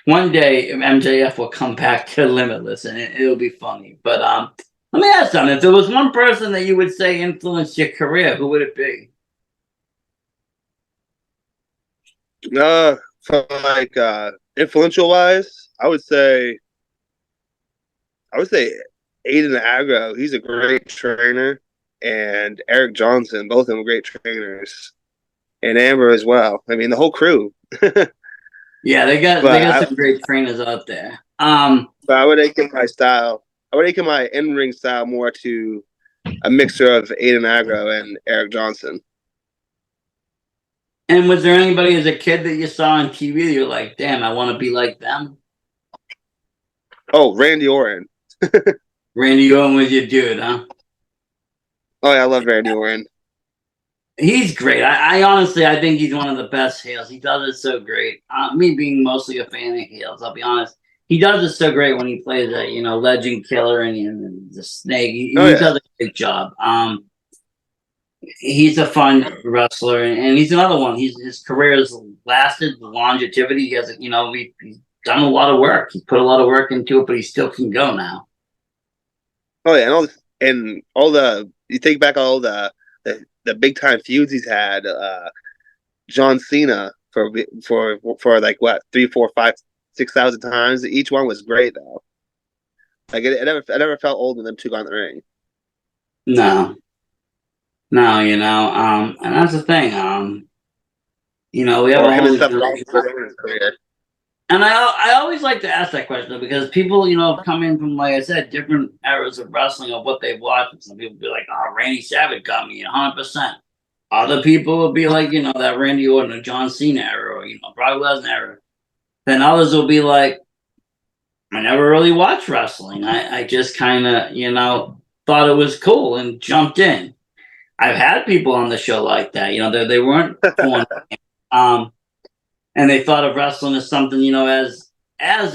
one day MJF will come back to Limitless, and it'll be funny. But let me ask something: if there was one person that you would say influenced your career, who would it be? From like influential wise, I would say I would say Aiden Agro, he's a great trainer, and Eric Johnson, both of them are great trainers, and Amber as well. I mean, the whole crew. Yeah, they But got I, some great trainers out there. but I would akin my style. I would akin my in ring style more to a mixture of Aiden Agro and Eric Johnson. And was there anybody as a kid that you saw on TV that you're like, damn, I want to be like them? Oh, Randy Orton. Randy Orton was your dude, huh? Oh yeah, I love Randy Orton. He's great. I honestly, I think he's one of the best heels. He does it so great. Me being mostly a fan of heels, I'll be honest. He does it so great when he plays a legend killer and the snake. He Oh yeah. does a great job. He's a fun wrestler, and he's another one. His career has lasted longevity. He has, he's done a lot of work. He put a lot of work into it, but he still can go now. Oh yeah, and all the you think back all the big time feuds he's had. John Cena for like what 3, 4, 5, 6,000 times. Each one was great though. Like I never felt old when them two got in the ring. No, no, and that's the thing. We have Or a him whole and new Seth generation. Rollins in his career. And I always like to ask that question because people, come in from, like I said, different eras of wrestling of what they've watched. And some people be like, oh, Randy Savage got me 100%. Other people will be like, that Randy Orton or John Cena era or, Brock Lesnar era. Then others will be like, I never really watched wrestling. I just kind of, thought it was cool and jumped in. I've had people on the show like that. They weren't born. And they thought of wrestling as something, as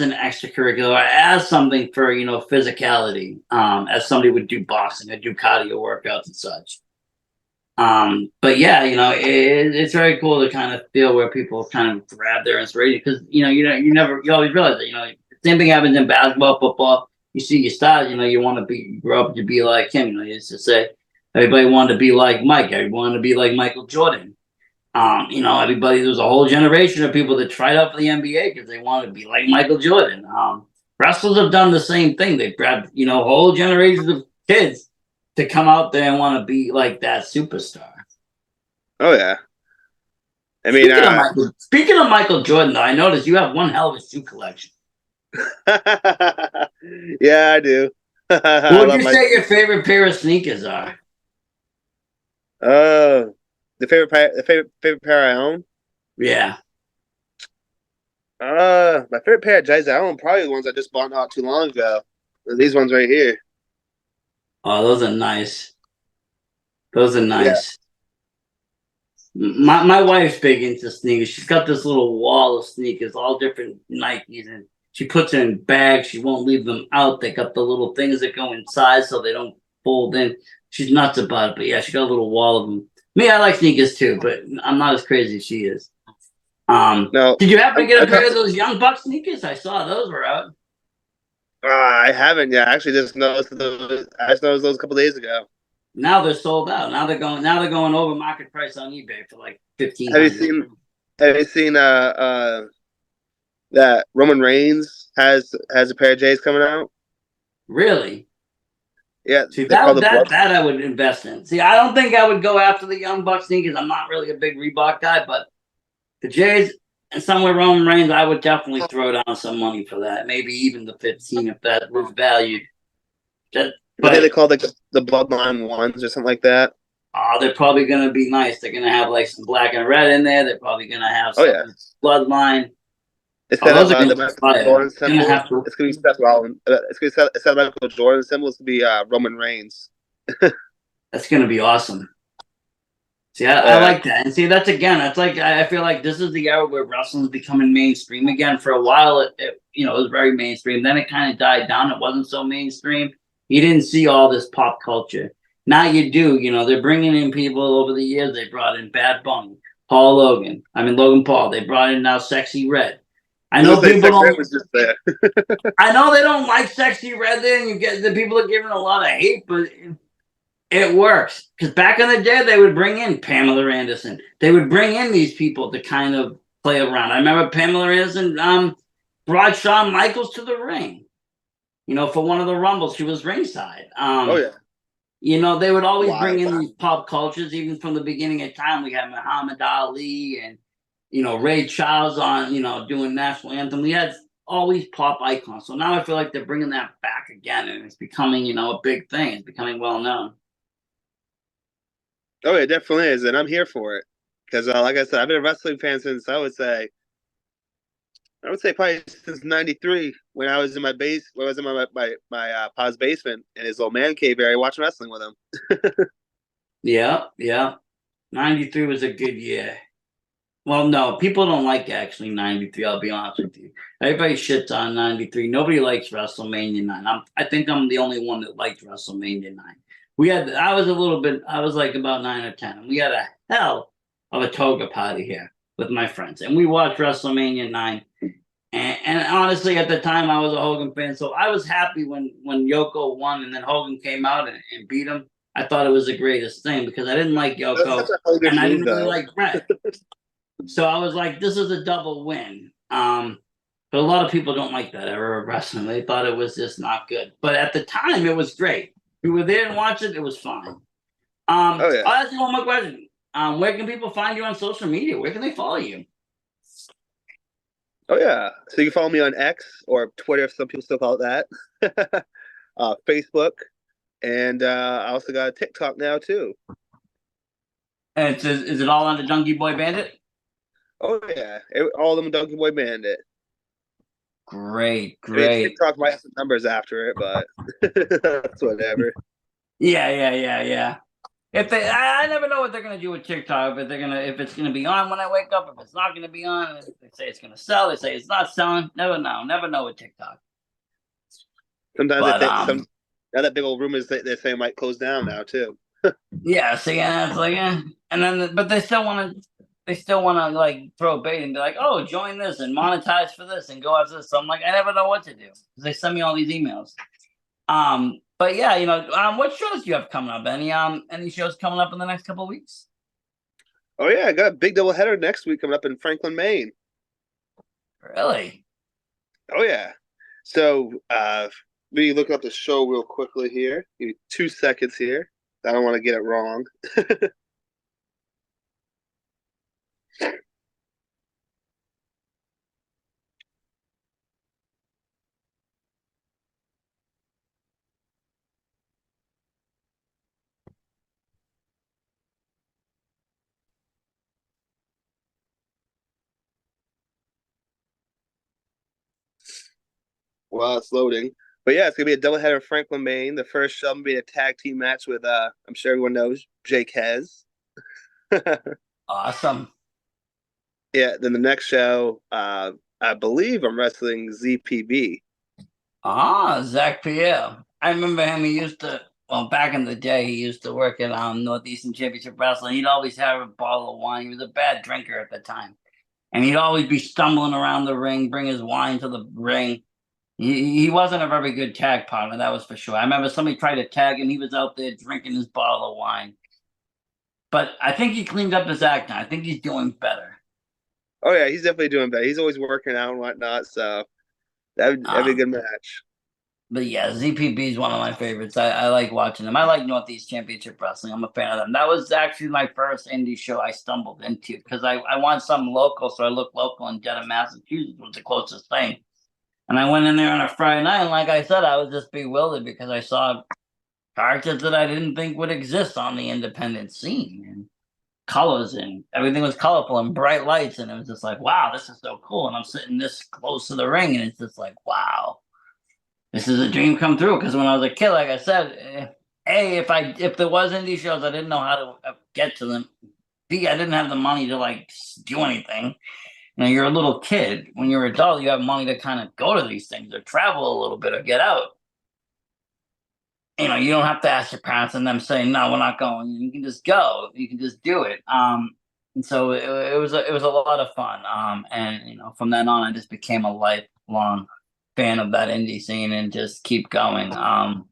an extracurricular, as something for, physicality, as somebody would do boxing or do cardio workouts and such. But yeah, it's very cool to kind of feel where people kind of grab their inspiration because, you always realize that, the same thing happens in basketball, football. You see your stars, you want to grow up to be like him. You used to say everybody wanted to be like Mike, everybody wanted to be like Michael Jordan. Everybody, there was a whole generation of people that tried out for the NBA because they wanted to be like Michael Jordan. Wrestlers have done the same thing. They've grabbed, whole generations of kids to come out there and want to be like that superstar. Oh yeah. I mean, speaking of Michael Jordan, though, I noticed you have one hell of a shoe collection. yeah, I do. What would you say your favorite pair of sneakers are? The favorite pair I own. Yeah. My favorite pair of J's I own probably the ones I just bought not too long ago. These ones right here. Oh, those are nice. Those are nice. Yeah. My wife's big into sneakers. She's got this little wall of sneakers, all different Nikes, and she puts it in bags. She won't leave them out. They got the little things that go inside so they don't fold in. She's nuts about it, but yeah, she got a little wall of them. Me, I like sneakers too, but I'm not as crazy as she is. No, did you happen to get a pair of those Young Buck sneakers? I saw those were out. I haven't yet. I actually just noticed those. I just noticed those a couple days ago. Now they're sold out. Now they're going over market price on eBay for like $1,500. Have you seen that Roman Reigns has a pair of J's coming out? Really? Yeah. See, that I would invest in. See, I don't think I would go after the Young Buck sneakers. I'm not really a big Reebok guy, but the J's and somewhere Roman Reigns, I would definitely throw down some money for that. Maybe even the 15 if that was valued. But they call the Bloodline ones or something like that. Oh, they're probably gonna be nice. They're gonna have like some black and red in there. They're probably gonna have some Bloodline. Instead of the Michael Jordan symbol, it's gonna be Seth Rollins. Instead of Michael Jordan symbol, it's gonna be Roman Reigns. That's gonna be awesome. See, I like that, and see, that's like I feel like this is the era where wrestling's becoming mainstream again. For a while, it was very mainstream. Then it kind of died down. It wasn't so mainstream. You didn't see all this pop culture. Now you do. They're bringing in people over the years. They brought in Bad Bunny, Logan Paul. They brought in now Sexy Red. I know people don't. Was just there. I know they don't like Sexy Red. Then you get the people are giving a lot of hate, but it works because back in the day they would bring in Pamela Anderson. They would bring in these people to kind of play around. I remember Pamela Anderson brought Shawn Michaels to the ring. For one of the Rumbles, she was ringside. Oh yeah, They would always bring wild. in these pop cultures, even from the beginning of time. We had Muhammad Ali and Ray Charles on, doing national anthem. We had always pop icons. So now I feel like they're bringing that back again, and it's becoming, a big thing. It's becoming well known. Oh, it definitely is, and I'm here for it because, like I said, I've been a wrestling fan since I would say probably since '93 when I was in my base, when I was in my pa's basement in his old man cave area watching wrestling with him. Yeah, yeah. 93 was a good year. Well, no, people don't like actually 93. I'll be honest with you. Everybody shits on 93. Nobody likes WrestleMania 9. I think I'm the only one that liked WrestleMania 9. I was like about 9 or 10. And we had a hell of a toga party here with my friends. And we watched WrestleMania 9. And honestly, at the time, I was a Hogan fan. So I was happy when Yoko won and then Hogan came out and beat him. I thought it was the greatest thing because I didn't like Yoko and I didn't really like Brett. So I was like, this is a double win. But a lot of people don't like that era of wrestling. They thought it was just not good. But at the time, it was great. We were there and watched it. It was fine. Oh yeah. I'll ask you one more question. Where can people find you on social media? Where can they follow you? Oh yeah. So you can follow me on X or Twitter, if some people still call it that. Facebook, and I also got a TikTok now too. And is it all under DunkyBoy Bandit? Oh yeah, all of them DunkyBoy Bandit. Great, I mean, great. TikTok might have some numbers after it, but that's whatever. Yeah. I never know what they're gonna do with TikTok. If it's gonna be on when I wake up, if it's not gonna be on, if they say it's gonna sell, they say it's not selling. Never know with TikTok. Sometimes But now that big old rumors they're saying might close down now too. yeah, so yeah, it's like and then but they still want to like throw bait and be like, oh, join this and monetize for this and go after this. So I'm like, I never know what to do because they send me all these emails. But yeah, what shows do you have coming up? Any shows coming up in the next couple of weeks? Oh yeah, I got a big double header next week coming up in Franklin, Maine. Really? Oh yeah. So let me look up the show real quickly here. Give me 2 seconds here. I don't want to get it wrong. While it's loading. But yeah, it's gonna be a doubleheader in Franklin, Maine. The first show will be a tag team match with I'm sure everyone knows Jake Hez. Awesome. Yeah, then the next show, I believe I'm wrestling ZPB. Zach Pierre. I remember him. Back in the day, he used to work at Northeastern Championship Wrestling. He'd always have a bottle of wine. He was a bad drinker at the time. And he'd always be stumbling around the ring, bring his wine to the ring. He wasn't a very good tag partner, that was for sure. I remember somebody tried to tag him. He was out there drinking his bottle of wine. But I think he cleaned up his act now. I think he's doing better. Oh yeah, he's definitely doing better. He's always working out and whatnot, so that'd be a good match. But yeah, ZPB is one of my favorites. I like watching them. I like Northeast Championship Wrestling. I'm a fan of them. That was actually my first indie show I stumbled into because I want something local, so I looked local in Dedham, Massachusetts was the closest thing. And I went in there on a Friday night, and like I said, I was just bewildered because I saw characters that I didn't think would exist on the independent scene. And colors and everything was colorful and bright lights. And it was just like, wow, this is so cool. And I'm sitting this close to the ring, and it's just like, wow, this is a dream come true. Because when I was a kid, like I said, A, if there was indie shows, I didn't know how to get to them. B, I didn't have the money to like do anything. You're a little kid. When you're an adult, you have money to kind of go to these things or travel a little bit or get out. You don't have to ask your parents and them saying, no, we're not going. You can just go. You can just do it. And so it was a lot of fun. And from then on, I just became a lifelong fan of that indie scene and just keep going. I've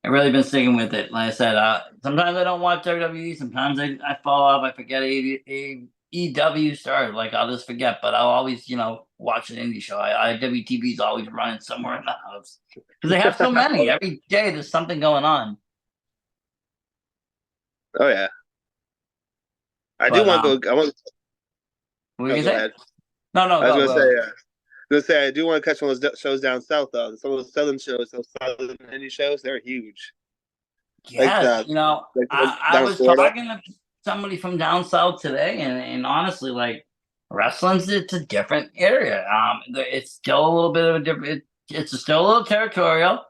really been sticking with it. Like I said, sometimes I don't watch WWE. Sometimes I fall off. I forget EW started, like I'll just forget, but I'll always, watch an indie show. WTV's always running somewhere in the house because they have so many. Every day there's something going on. Oh yeah, I do But want to go. I want. what were you Oh, gonna go say? ahead. No, no, I was go, gonna say. go. Gonna say I do want to catch one of those shows down south though. Some of those southern shows, those southern indie shows, they're huge. Like Yes, the ones I down in was Florida. talking to somebody from down south today, and honestly, like wrestling's it's a different area. It's still a little bit of a different. It's still a little territorial.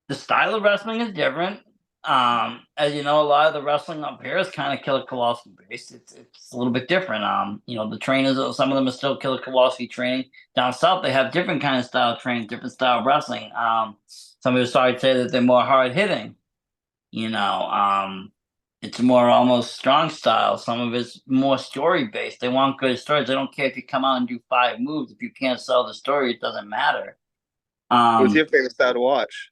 The style of wrestling is different. As you know, a lot of the wrestling up here is kind of Killer Kowalski based. It's a little bit different. The trainers, some of them are still Killer Kowalski training. Down south, they have different kind of style of training, different style of wrestling. Some people started to say that they're more hard hitting. You know, it's more almost strong style. Some of it's more story based. They want good stories. They don't care if you come out and do 5 moves. If you can't sell the story, it doesn't matter. What's Um, your favorite style to watch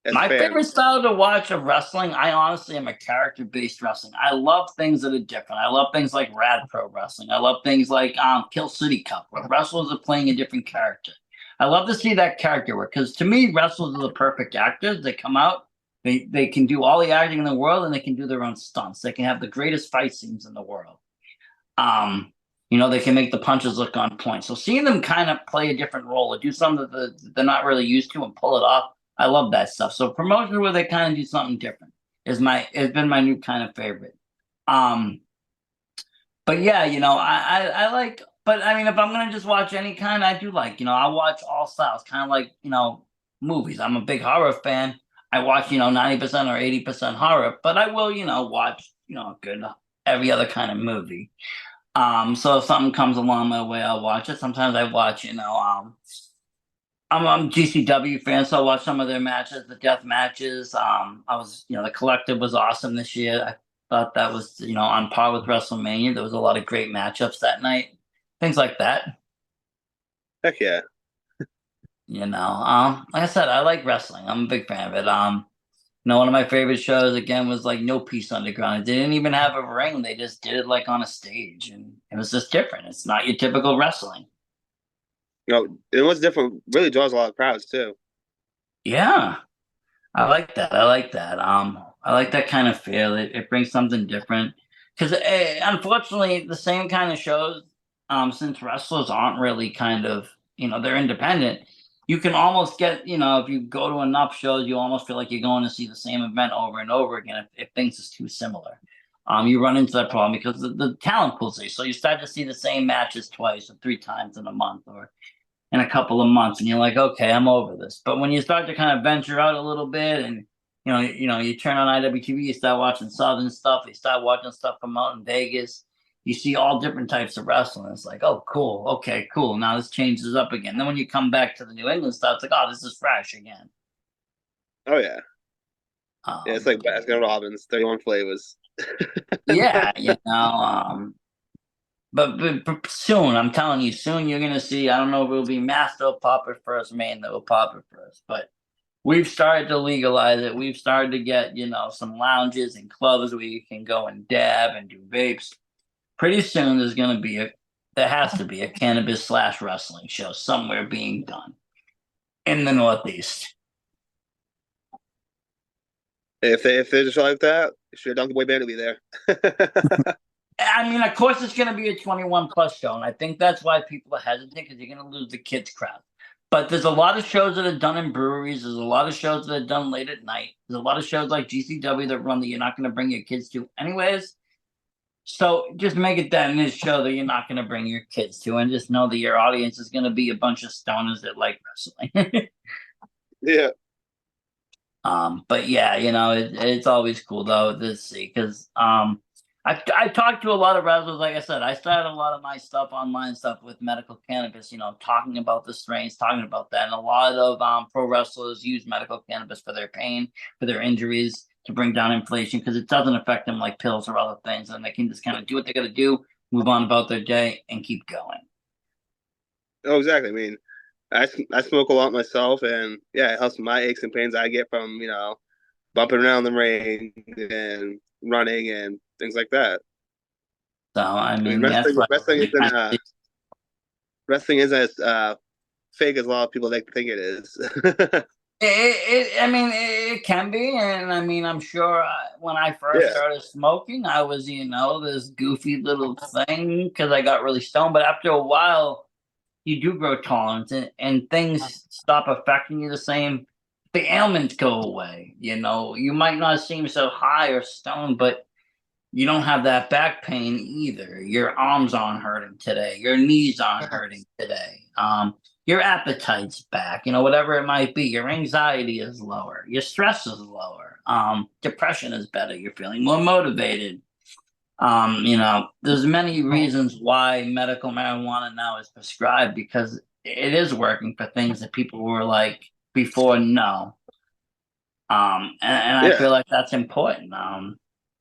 as a My fan? favorite style to watch of wrestling, I honestly am a character based wrestling. I love things that are different. I love things like Rad Pro Wrestling. I love things like Kill City Cup, where wrestlers are playing a different character. I love to see that character work because to me, wrestlers are the perfect actors. They come out, they can do all the acting in the world, and they can do their own stunts. They can have the greatest fight scenes in the world. Um, they can make the punches look on point. So seeing them kind of play a different role or do something that they're not really used to and pull it off, I love that stuff. So promotions where they kind of do something different has been my new kind of favorite. Um, but yeah, I like. But I mean, if I'm gonna just watch any kind, I do like. I watch all styles, kind of like movies. I'm a big horror fan. I watch 90% or 80% horror, but I will watch good every other kind of movie. So if something comes along my way, I'll watch it. Sometimes I watch, I'm a GCW fan, so I watch some of their matches, the death matches. I was, the collective was awesome this year. I thought that was, on par with WrestleMania. There was a lot of great matchups that night, things like that. Heck yeah. Like I said, I like wrestling. I'm a big fan of it. One of my favorite shows again was like No Peace Underground. They didn't even have a ring; they just did it like on a stage, and it was just different. It's not your typical wrestling. It was different. Really draws a lot of crowds too. Yeah, I like that. I like that. I like that kind of feel. It brings something different because unfortunately, the same kind of shows. Since wrestlers aren't really kind of they're independent. You can almost get if you go to enough shows, you almost feel like you're going to see the same event over and over again. If things is too similar, you run into that problem because the talent pool's there. So you start to see the same matches twice or 3 times in a month or in a couple of months, and you're like, okay, I'm over this. But when you start to kind of venture out a little bit, and you turn on IWTV, you start watching Southern stuff, you start watching stuff from out in Vegas. You see all different types of wrestling. It's like, oh, cool, okay, cool. Now this changes up again. Then when you come back to the New England stuff, it's like, oh, this is fresh again. Oh yeah. Yeah, it's Um, like Baskin Robbins, 31 flavors. yeah, but soon, I'm telling you, soon you're gonna see. I don't know if it'll be Master will pop it first, Main that will pop it first, but we've started to legalize it. We've started to get some lounges and clubs where you can go and dab and do vapes. Pretty soon, there has to be a cannabis / wrestling show somewhere being done in the Northeast. If there's a show like that, sure, DunkyBoy Bandit will be there. I mean, of course, it's going to be a 21 plus show, and I think that's why people are hesitant because you're going to lose the kids crowd. But there's a lot of shows that are done in breweries. There's a lot of shows that are done late at night. There's a lot of shows like GCW that run that you're not going to bring your kids to, anyways. So just make it that in this show that you're not going to bring your kids to, and just know that your audience is going to be a bunch of stoners that like wrestling. Yeah. But yeah, it's always cool though to see because I talked to a lot of wrestlers. Like I said, I started a lot of my stuff online stuff with medical cannabis. Talking about the strains, talking about that, and a lot of pro wrestlers use medical cannabis for their pain, for their injuries, to bring down inflation because it doesn't affect them like pills or other things, and they can just kind of do what they got to do, move on about their day, and keep going. Oh, exactly. I mean, I smoke a lot myself, and yeah, it helps with my aches and pains I get from bumping around the ring and running and things like that. So I I mean, mean, that's what you kind of. wrestling isn't as fake as a lot of people like to think it is. I mean, it can be, and I mean, I'm sure when I first Yeah. started smoking, I was, this goofy little thing because I got really stoned. But after a while, you do grow tolerant, and things stop affecting you the same. The ailments go away. You might not seem so high or stoned, but you don't have that back pain either. Your arms aren't hurting today. Your knees aren't hurting today. Your appetite's back. Whatever it might be. Your anxiety is lower. Your stress is lower. Depression is better. You're feeling more motivated. There's many reasons why medical marijuana now is prescribed because it is working for things that people were like before no. And I Yeah. feel like that's important.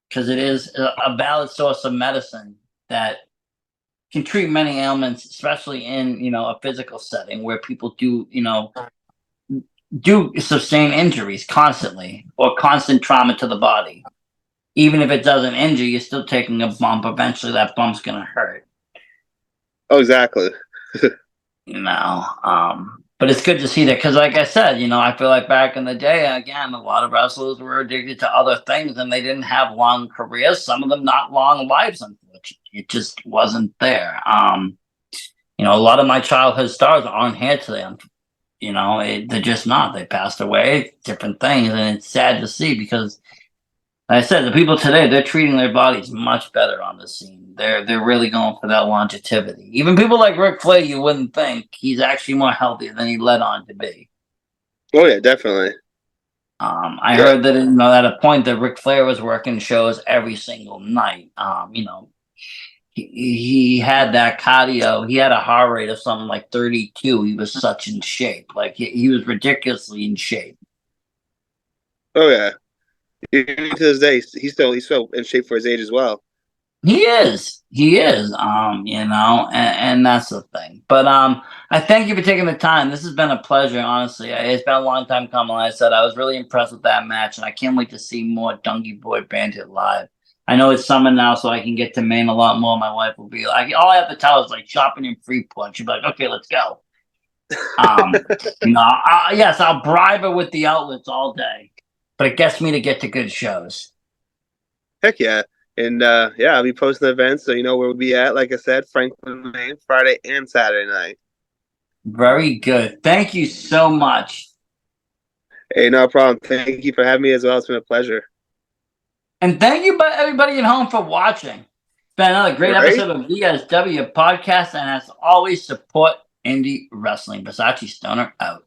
Because it is a valid source of medicine that can treat many ailments, especially in a physical setting where people do sustain injuries constantly or constant trauma to the body. Even if it doesn't injure, you're still taking a bump. Eventually, that bump's gonna hurt. Oh, exactly. But it's good to see that because, like I said, I feel like back in the day, again, a lot of wrestlers were addicted to other things and they didn't have long careers. Some of them not long lives, unfortunately. It just wasn't there. A lot of my childhood stars aren't here today. They're just not. They passed away, different things, and it's sad to see because like I said, the people today, they're treating their bodies much better on the scene. They're really going for that longevity. Even people like Ric Flair, you wouldn't think he's actually more healthy than he led on to be. Oh yeah, definitely. I heard that at a point that Ric Flair was working shows every single night. He had that cardio. He had a heart rate of something like 32. He was such in shape. Like he was ridiculously in shape. Oh yeah. Even to this day, he's still in shape for his age as well. He is. He is. And that's the thing. But I thank you for taking the time. This has been a pleasure, honestly. It's been a long time coming. Like I said, I was really impressed with that match, and I can't wait to see more DunkyBoy Bandit live. I know it's summer now, so I can get to Maine a lot more. My wife will be like, all I have to tell is like shopping in Freeport. She'll be like, okay, let's go. Um, yes, I'll bribe her with the outlets all day, but it gets me to get to good shows. Heck yeah. And yeah, I'll be posting events, so you know where we'll be at. Like I said, Franklin, Maine, Friday and Saturday night. Very good. Thank you so much. Hey, no problem. Thank you for having me as well. It's been a pleasure. And thank you, everybody at home, for watching. It's been another great episode of VSW podcast. And as always, support indie wrestling. Versace Stoner out.